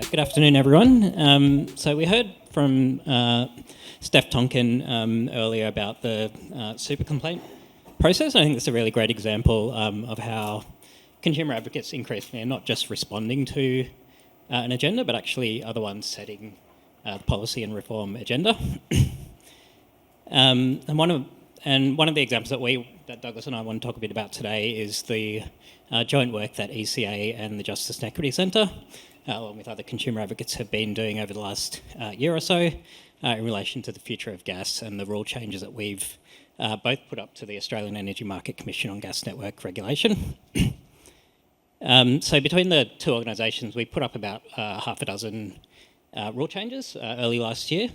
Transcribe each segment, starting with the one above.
Good afternoon, everyone. So we heard from Steph Tonkin earlier about the super complaint process. I think that's a really great example of how consumer advocates increasingly are not just responding to an agenda, but actually are the ones setting the policy and reform agenda. And one of the examples that Douglas and I want to talk a bit about today is the joint work that ECA and the Justice and Equity Centre, along with other consumer advocates, have been doing over the last year or so in relation to the future of gas and the rule changes that we've both put up to the Australian Energy Market Commission on gas network regulation. So between the two organisations, we put up about half a dozen rule changes early last year.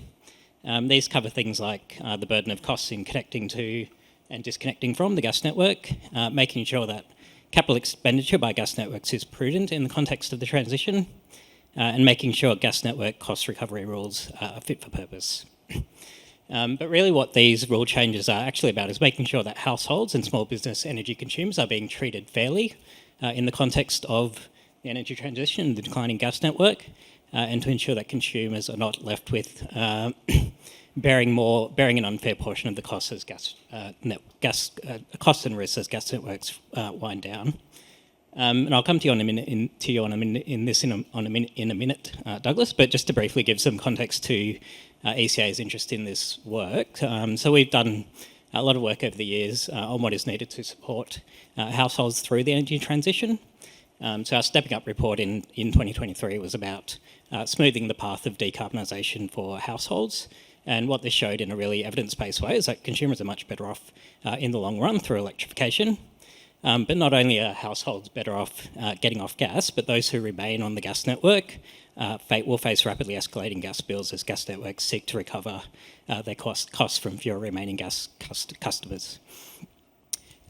These cover things like the burden of costs in connecting to and disconnecting from the gas network, making sure that capital expenditure by gas networks is prudent in the context of the transition, and making sure gas network cost recovery rules are fit for purpose. But really what these rule changes are actually about is making sure that households and small business energy consumers are being treated fairly in the context of the energy transition, the declining gas network, and to ensure that consumers are not left with bearing an unfair portion of the costs as costs and risks as gas networks wind down. And I'll come to you in a minute, Douglas. But just to briefly give some context to ECA's interest in this work. So we've done a lot of work over the years on what is needed to support households through the energy transition. So our Stepping Up report in 2023 was about smoothing the path of decarbonisation for households. And what this showed in a really evidence-based way is that consumers are much better off in the long run through electrification. But not only are households better off getting off gas, but those who remain on the gas network will face rapidly escalating gas bills as gas networks seek to recover their costs from fewer remaining gas customers.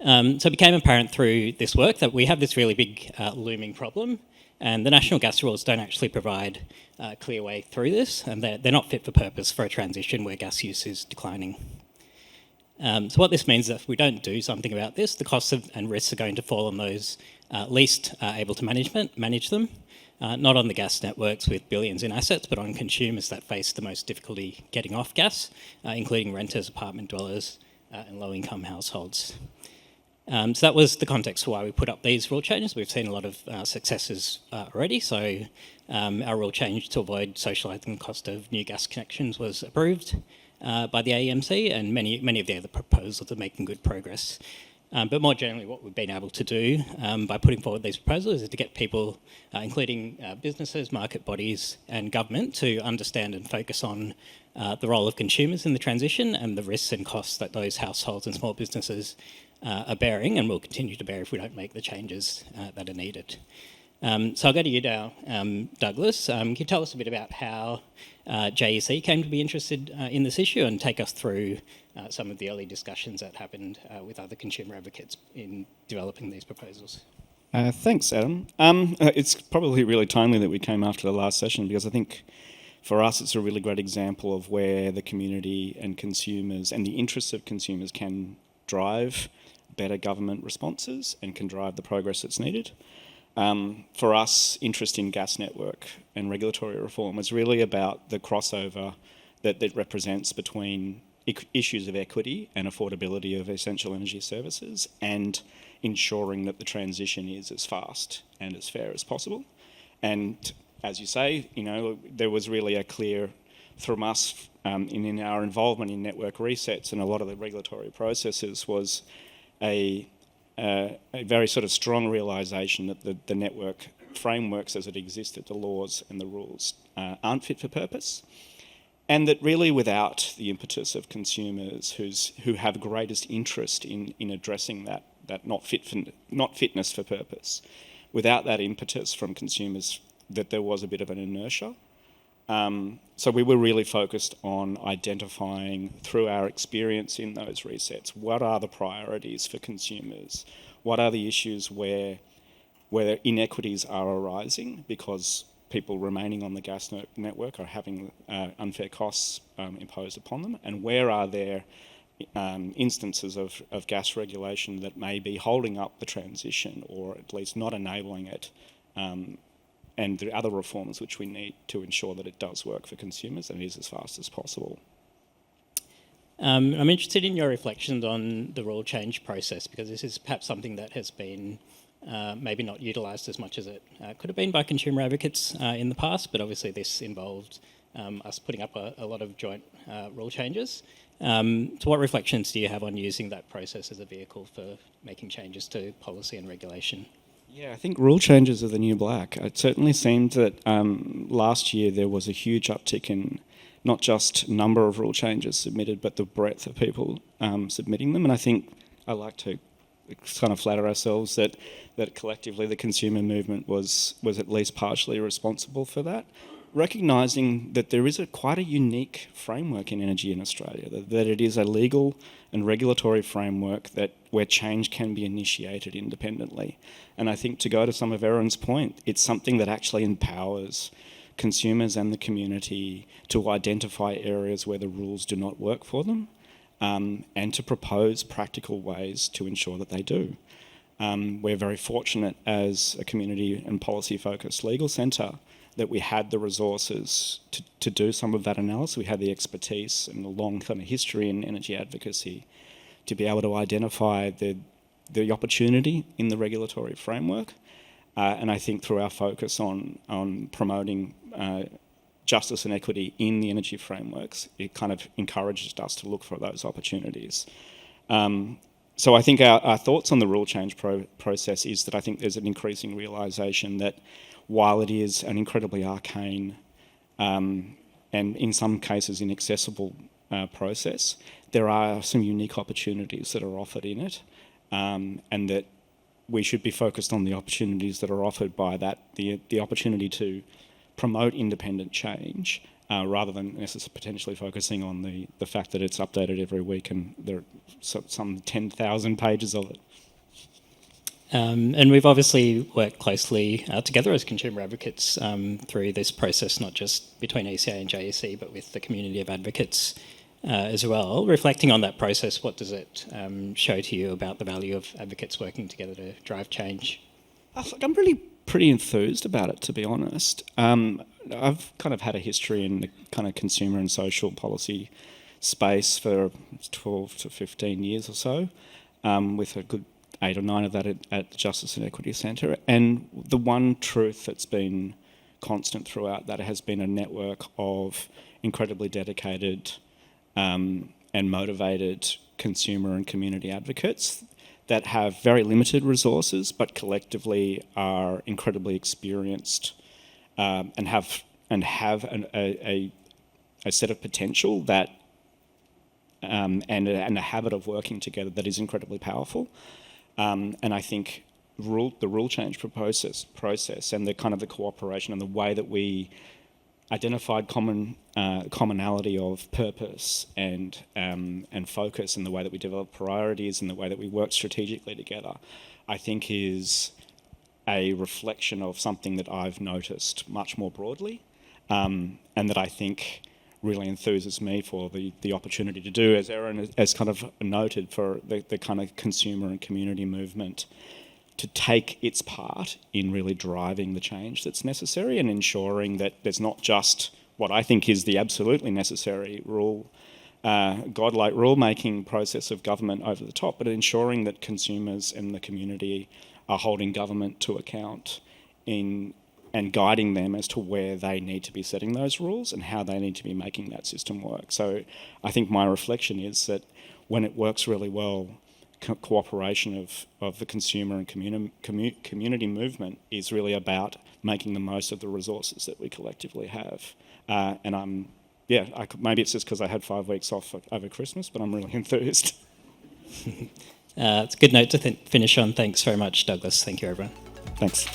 So it became apparent through this work that we have this really big looming problem, and the national gas rules don't actually provide a clear way through this, and they're not fit for purpose for a transition where gas use is declining. So what this means is that if we don't do something about this, the costs and risks are going to fall on those least able to manage them, not on the gas networks with billions in assets, but on consumers that face the most difficulty getting off gas, including renters, apartment dwellers, and low-income households. So that was the context for why we put up these rule changes. We've seen a lot of successes already. So our rule change to avoid socialising the cost of new gas connections was approved by the AEMC, and many of the other proposals are making good progress. But more generally, what we've been able to do by putting forward these proposals is to get people, including businesses, market bodies and government, to understand and focus on the role of consumers in the transition and the risks and costs that those households and small businesses are bearing and will continue to bear if we don't make the changes that are needed. So I'll go to you now, Douglas. Can you tell us a bit about how JEC came to be interested in this issue and take us through some of the early discussions that happened with other consumer advocates in developing these proposals? Thanks, Adam. It's probably really timely that we came after the last session, because I think for us it's a really great example of where the community and consumers and the interests of consumers can drive better government responses and can drive the progress that's needed. For us, interest in gas network and regulatory reform is really about the crossover that represents between issues of equity and affordability of essential energy services, and ensuring that the transition is as fast and as fair as possible. And as you say, there was really a clear, from us in our involvement in network resets and a lot of the regulatory processes, was a very sort of strong realisation that the network frameworks as it existed, the laws and the rules, aren't fit for purpose, and that really without the impetus of consumers who have greatest interest in addressing that not fitness for purpose, without that impetus from consumers, that there was a bit of an inertia. So we were really focused on identifying, through our experience in those resets, what are the priorities for consumers? What are the issues where inequities are arising because people remaining on the gas network are having unfair costs imposed upon them? And where are there instances of gas regulation that may be holding up the transition, or at least not enabling it and the other reforms which we need to ensure that it does work for consumers and it is as fast as possible. I'm interested in your reflections on the rule change process, because this is perhaps something that has been maybe not utilised as much as it could have been by consumer advocates in the past, but obviously this involved us putting up a lot of joint rule changes. So what reflections do you have on using that process as a vehicle for making changes to policy and regulation? Yeah, I think rule changes are the new black. It certainly seemed that last year there was a huge uptick in not just number of rule changes submitted, but the breadth of people submitting them. And I think I like to kind of flatter ourselves that collectively the consumer movement was at least partially responsible for that, recognising that there is quite a unique framework in energy in Australia, that it is a legal and regulatory framework where change can be initiated independently. And I think, to go to some of Erin's point, it's something that actually empowers consumers and the community to identify areas where the rules do not work for them, and to propose practical ways to ensure that they do. We're very fortunate as a community and policy-focused legal centre that we had the resources to do some of that analysis. We had the expertise and the long kind of history in energy advocacy to be able to identify the opportunity in the regulatory framework. And I think through our focus on promoting justice and equity in the energy frameworks, it kind of encourages us to look for those opportunities. So I think our thoughts on the rule change process is that I think there's an increasing realisation that while it is an incredibly arcane and in some cases inaccessible process, there are some unique opportunities that are offered in it, and that we should be focused on the opportunities that are offered by that, the opportunity to promote independent change, rather than necessarily potentially focusing on the fact that it's updated every week and there are some 10,000 pages of it. And we've obviously worked closely together as consumer advocates through this process, not just between ECA and JEC, but with the community of advocates as well. Reflecting on that process, what does it show to you about the value of advocates working together to drive change? I'm really pretty enthused about it, to be honest. I've kind of had a history in the kind of consumer and social policy space for 12 to 15 years or so, with a good 8 or 9 of that at the Justice and Equity Centre. And the one truth that's been constant throughout that has been a network of incredibly dedicated and motivated consumer and community advocates that have very limited resources, but collectively are incredibly experienced and have a set of potential that and a habit of working together that is incredibly powerful. And I think the rule change process and the kind of the cooperation and the way that we identified commonality of purpose and focus, and the way that we develop priorities and the way that we work strategically together, I think is a reflection of something that I've noticed much more broadly, and that I think really enthuses me for the opportunity to do, as Erin has kind of noted, for the kind of consumer and community movement to take its part in really driving the change that's necessary and ensuring that there's not just what I think is the absolutely necessary godlike rule-making process of government over the top, but ensuring that consumers and the community are holding government to account and guiding them as to where they need to be setting those rules and how they need to be making that system work. So I think my reflection is that when it works really well, cooperation of the consumer and community movement is really about making the most of the resources that we collectively have. And maybe it's just because I had 5 weeks off over Christmas, but I'm really enthused. It's a good note to finish on. Thanks very much, Douglas. Thank you, everyone. Thanks.